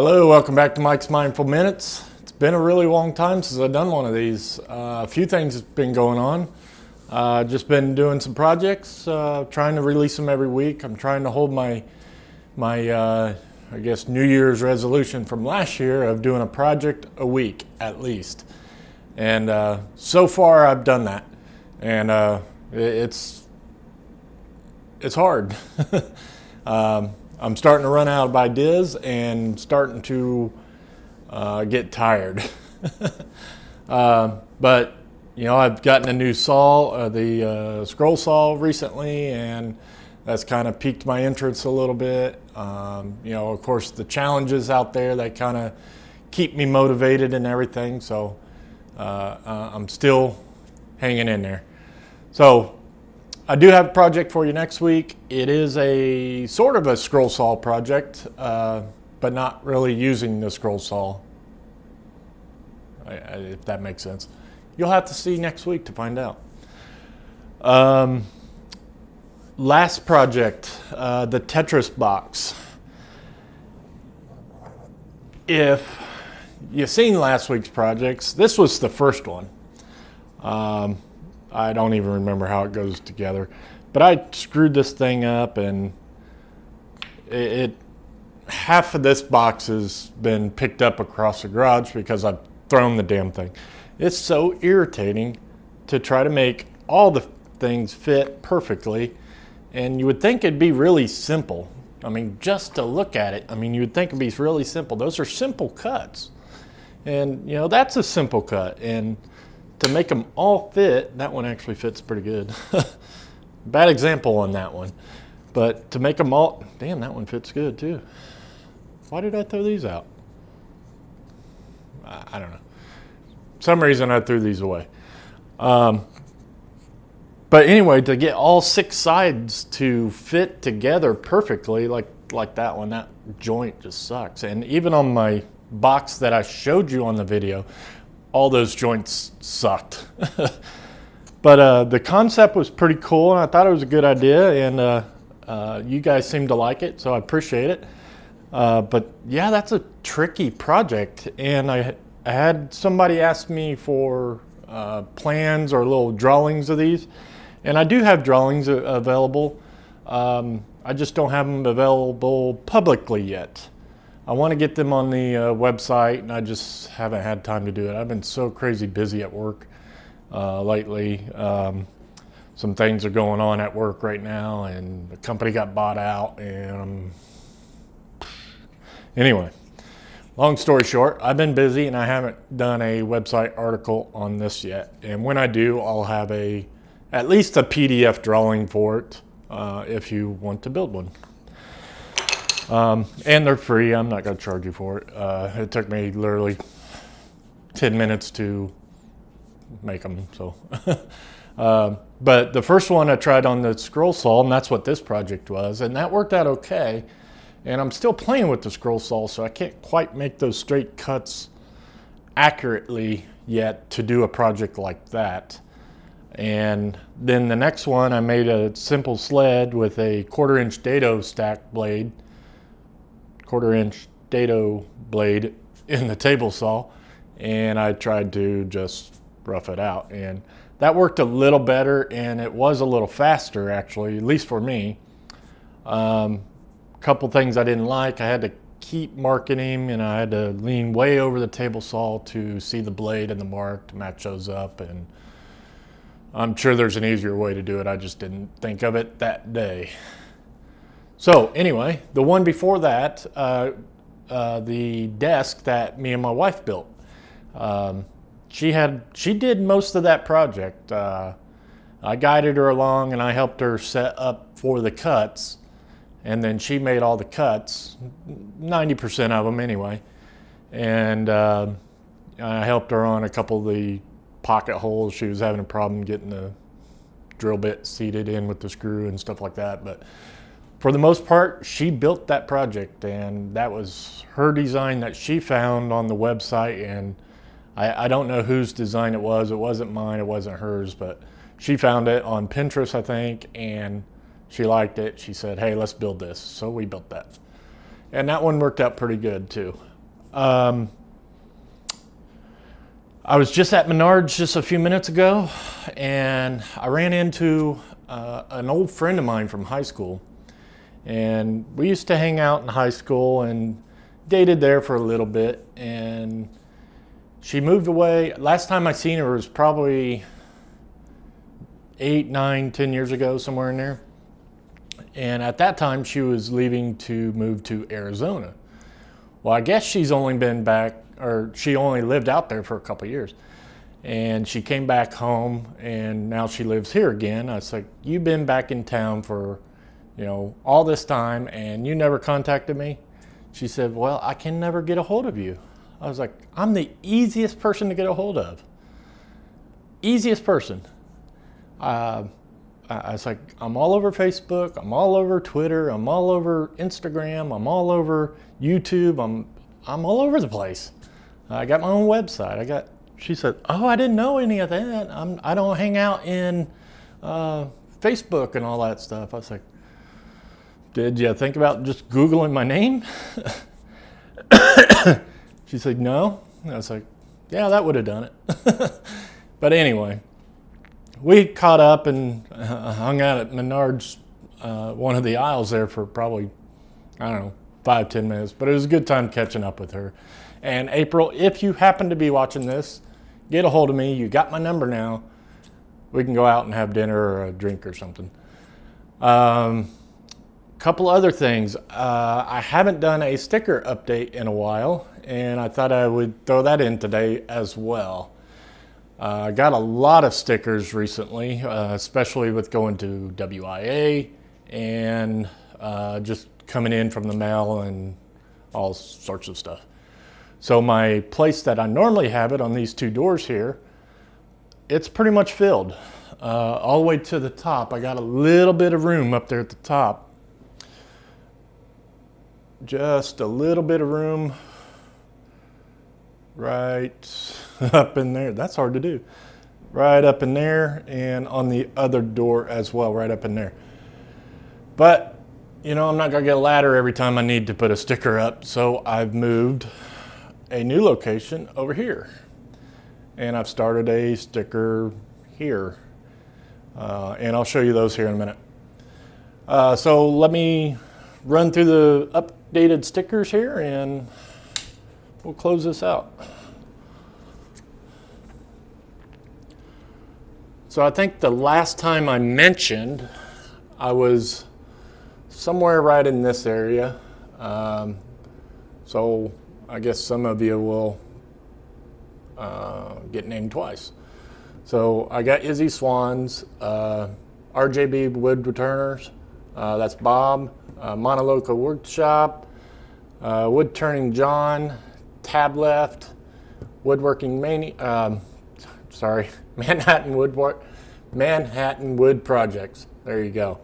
Hello, welcome back to Mike's Mindful Minutes. It's been a really long time since I've done one of these. A few things have been going on. Just been doing some projects, trying to release them every week. I'm trying to hold my I guess New Year's resolution from last year of doing a project a week at least. And so far I've done that. And it's hard. I'm starting to run out of ideas and starting to get tired. But you know, I've gotten a new saw, the scroll saw recently, and that's kind of piqued my interest a little bit. You know, of course, the challenges out there that kind of keep me motivated and everything. So I'm still hanging in there. So I do have a project for you next week. It is a sort of a scroll saw project, but not really using the scroll saw, if that makes sense. You'll have to see next week to find out. Last project, the Tetris box. If you've seen last week's projects, this was the first one. I don't even remember how it goes together, but I screwed this thing up, and half of this box has been picked up across the garage because I've thrown the damn thing. It's so irritating to try to make all the things fit perfectly, and you would think it'd be really simple. I mean, just to look at it, I mean, you would think it'd be really simple. Those are simple cuts, and you know, that's a simple cut, and to make them all fit, that one actually fits pretty good. Bad example on that one. But to make them all, damn, that one fits good too. Why did I throw these out? I don't know. Some reason I threw these away. But anyway, to get all 6 sides to fit together perfectly, like that one, that joint just sucks. And even on my box that I showed you on the video, all those joints sucked. But the concept was pretty cool, and I thought it was a good idea, and you guys seem to like it, so I appreciate it. But yeah, that's a tricky project, and I had somebody ask me for plans or little drawings of these, and I do have drawings available. I just don't have them available publicly yet. I want to get them on the website, and I just haven't had time to do it. I've been so crazy busy at work lately. Some things are going on at work right now, and the company got bought out. And anyway, long story short, I've been busy, and I haven't done a website article on this yet. And when I do, I'll have at least a PDF drawing for it if you want to build one. And they're free. I'm not going to charge you for it. It took me literally 10 minutes to make them. So, but the first one I tried on the scroll saw, and that's what this project was, and that worked out okay. And I'm still playing with the scroll saw, so I can't quite make those straight cuts accurately yet to do a project like that. And then the next one, I made a simple sled with a 1/4-inch dado stack blade. 1/4-inch dado blade in the table saw, and I tried to just rough it out, and that worked a little better, and it was a little faster actually, at least for me. Couple things I didn't like. I had to keep marking him, and I had to lean way over the table saw to see the blade and the mark to match those up, and I'm sure there's an easier way to do it. I just didn't think of it that day. So anyway, the one before that, the desk that me and my wife built, she did most of that project. I guided her along, and I helped her set up for the cuts, and then she made all the cuts, 90% of them anyway. And I helped her on a couple of the pocket holes. She was having a problem getting the drill bit seated in with the screw and stuff like that, but for the most part, she built that project, and that was her design that she found on the website. And I don't know whose design it was. It wasn't mine, it wasn't hers, but she found it on Pinterest, I think, and she liked it. She said, hey, let's build this. So we built that. And that one worked out pretty good too. I was just at Menards just a few minutes ago, and I ran into an old friend of mine from high school. And we used to hang out in high school and dated there for a little bit. And she moved away. Last time I seen her was probably 8, 9, 10 years ago, somewhere in there. And at that time, she was leaving to move to Arizona. Well, I guess she's only been back, or she only lived out there for a couple of years. And she came back home, and now she lives here again. I was like, you've been back in town for, all this time, and you never contacted me? She said, well, I can never get a hold of you. I was like, I'm the easiest person to get a hold of. Easiest person. I was like, I'm all over Facebook, I'm all over Twitter, I'm all over Instagram, I'm all over YouTube, I'm all over the place. I got my own website. She said, oh, I didn't know any of that. I don't hang out in Facebook and all that stuff. I was like, did you think about just Googling my name? She said, no. I was like, yeah, that would have done it. But anyway, we caught up and hung out at Menards, one of the aisles there for probably, 5, 10 minutes. But it was a good time catching up with her. And April, if you happen to be watching this, get a hold of me. You got my number now. We can go out and have dinner or a drink or something. Couple other things. I haven't done a sticker update in a while, and I thought I would throw that in today as well. I got a lot of stickers recently, especially with going to WIA and just coming in from the mail and all sorts of stuff. So my place that I normally have it on these 2 doors here, it's pretty much filled all the way to the top. I got a little bit of room up there at the top. Just a little bit of room right up in there. That's hard to do. Right up in there, and on the other door as well, right up in there. But, I'm not going to get a ladder every time I need to put a sticker up, so I've moved a new location over here. And I've started a sticker here. And I'll show you those here in a minute. So let me run through the updated stickers here and we'll close this out. So I think the last time I mentioned, I was somewhere right in this area. So I guess some of you will get named twice. So I got Izzy Swans, RJB Wood Returners, that's Bob, Monoloco Woodshop, Wood Turning John, Tab Left, Woodworking Maniak, Manhattan Wood Projects. There you go.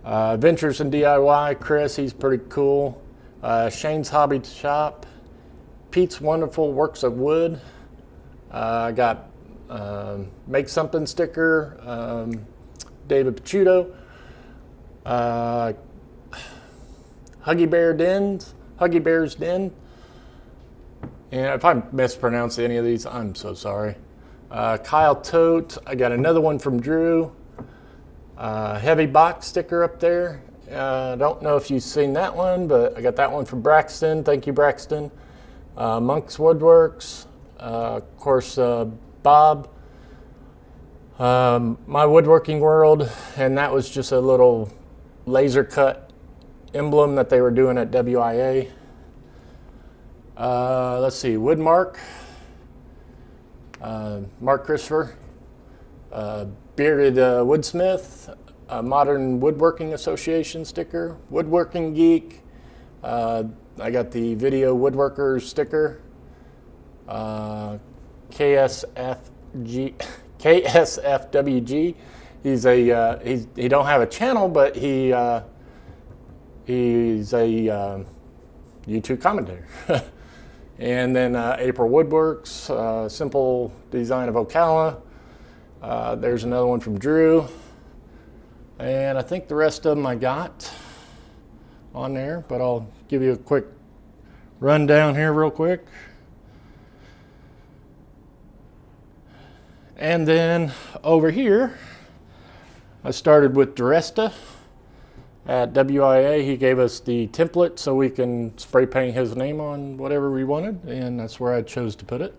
Ventures in DIY, Chris, he's pretty cool. Shane's Hobby Shop, Pete's Wonderful Works of Wood. I got Make Something sticker, David Pachuto. Huggy Bear's Den. And if I mispronounce any of these, I'm so sorry. Kyle Tote. I got another one from Drew. Heavy box sticker up there. Don't know if you've seen that one, but I got that one from Braxton. Thank you, Braxton. Monk's Woodworks. Of course, Bob. My Woodworking World. And that was just a little laser cut emblem that they were doing at WIA. Let's see, Woodmark, Mark Christopher, Bearded Woodsmith, Modern Woodworking Association sticker, Woodworking Geek. I got the Video Woodworkers sticker, KSFWG. He don't have a channel, but he's a YouTube commentator. And then April Woodworks, Simple Design of Ocala. There's another one from Drew. And I think the rest of them I got on there, but I'll give you a quick run down here real quick. And then over here, I started with Duresta at WIA. He gave us the template so we can spray paint his name on whatever we wanted, and that's where I chose to put it.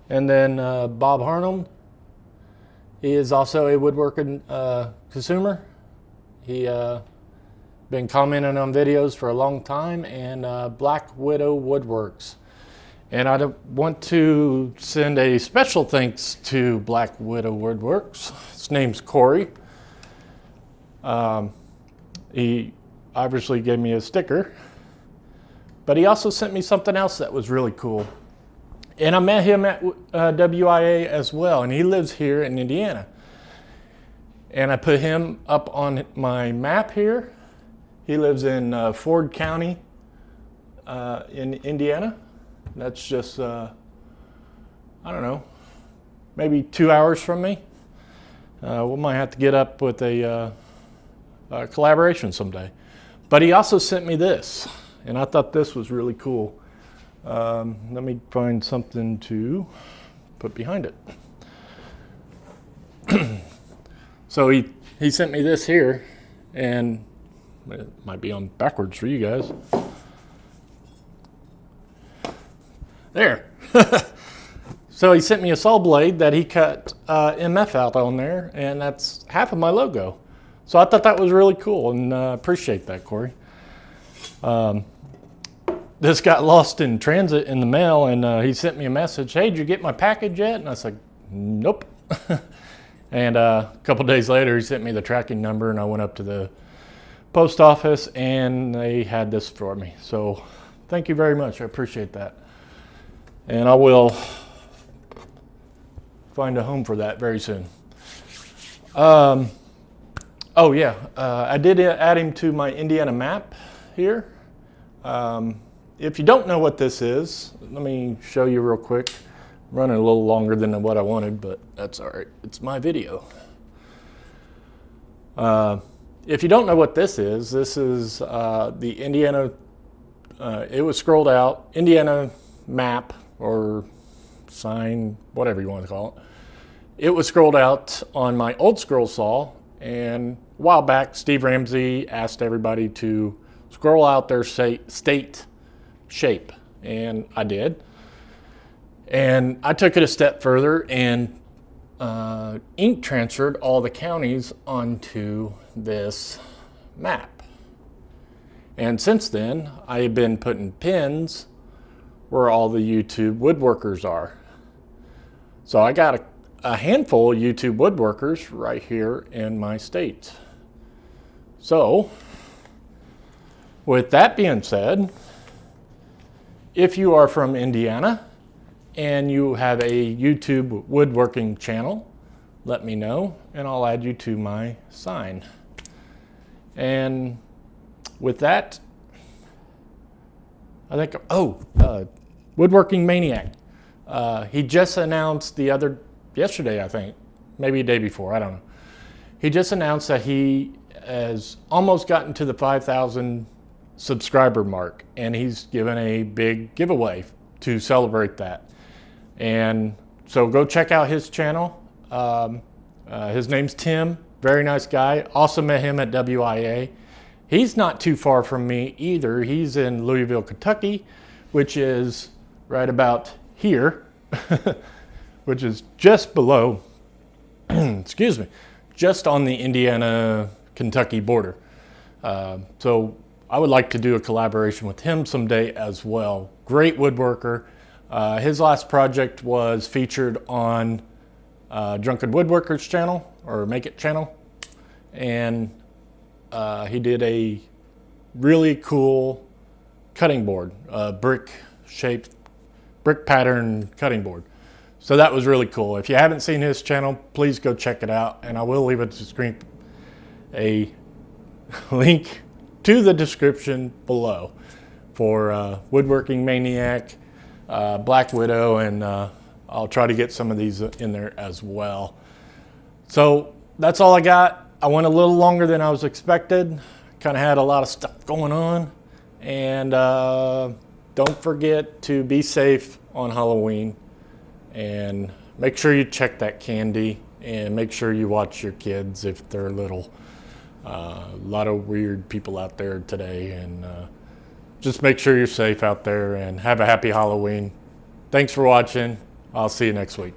And then Bob Harnum, he is also a woodworking consumer. He been commenting on videos for a long time, and Black Widow Woodworks. And I want to send a special thanks to Black Widow Woodworks. His name's Corey. He obviously gave me a sticker, but he also sent me something else that was really cool. And I met him at WIA as well, and he lives here in Indiana. And I put him up on my map here. He lives in Ford County in Indiana. That's just, I don't know, maybe 2 hours from me. We might have to get up with a collaboration someday. But he also sent me this, and I thought this was really cool. Let me find something to put behind it. So he sent me this here, and it might be on backwards for you guys. There. So he sent me a saw blade that he cut MF out on there, and that's half of my logo. So I thought that was really cool, and appreciate that, Corey. This got lost in transit in the mail, and he sent me a message. Hey, did you get my package yet? And I said, nope. And a couple days later, he sent me the tracking number, and I went up to the post office, and they had this for me. So thank you very much. I appreciate that. And I will find a home for that very soon. Oh yeah, I did add him to my Indiana map here. If you don't know what this is, let me show you real quick. I'm running a little longer than what I wanted, but that's all right. It's my video. If you don't know what this is the Indiana, it was scrolled out, Indiana map or sign, whatever you want to call it. It was scrolled out on my old scroll saw, and a while back, Steve Ramsey asked everybody to scroll out their state shape, and I did. And I took it a step further and ink transferred all the counties onto this map. And since then, I've been putting pins where all the YouTube woodworkers are. So I got a handful of YouTube woodworkers right here in my state. So, with that being said, if you are from Indiana and you have a YouTube woodworking channel, let me know and I'll add you to my sign. And with that, I think, Woodworking Maniak. He just announced yesterday, I think, maybe a day before, I don't know. He just announced that he has almost gotten to the 5,000 subscriber mark, and he's given a big giveaway to celebrate that. And so go check out his channel. His name's Tim, very nice guy. Also met him at WIA. He's not too far from me either. He's in Louisville, Kentucky, which is right about here, which is just below, excuse me, just on the Indiana-Kentucky border. So I would like to do a collaboration with him someday as well. Great woodworker. His last project was featured on Drunken Woodworkers channel, or Make It channel. And he did a really cool cutting board, brick pattern cutting board. So that was really cool. If you haven't seen his channel, please go check it out. And I will leave a link to the description below for Woodworking Maniak, Black Widow, and I'll try to get some of these in there as well. So that's all I got. I went a little longer than I was expected. Kind of had a lot of stuff going on. And don't forget to be safe on Halloween, and make sure you check that candy, and make sure you watch your kids if they're little. A lot of weird people out there today, and just make sure you're safe out there, and have a happy Halloween. Thanks for watching. I'll see you next week.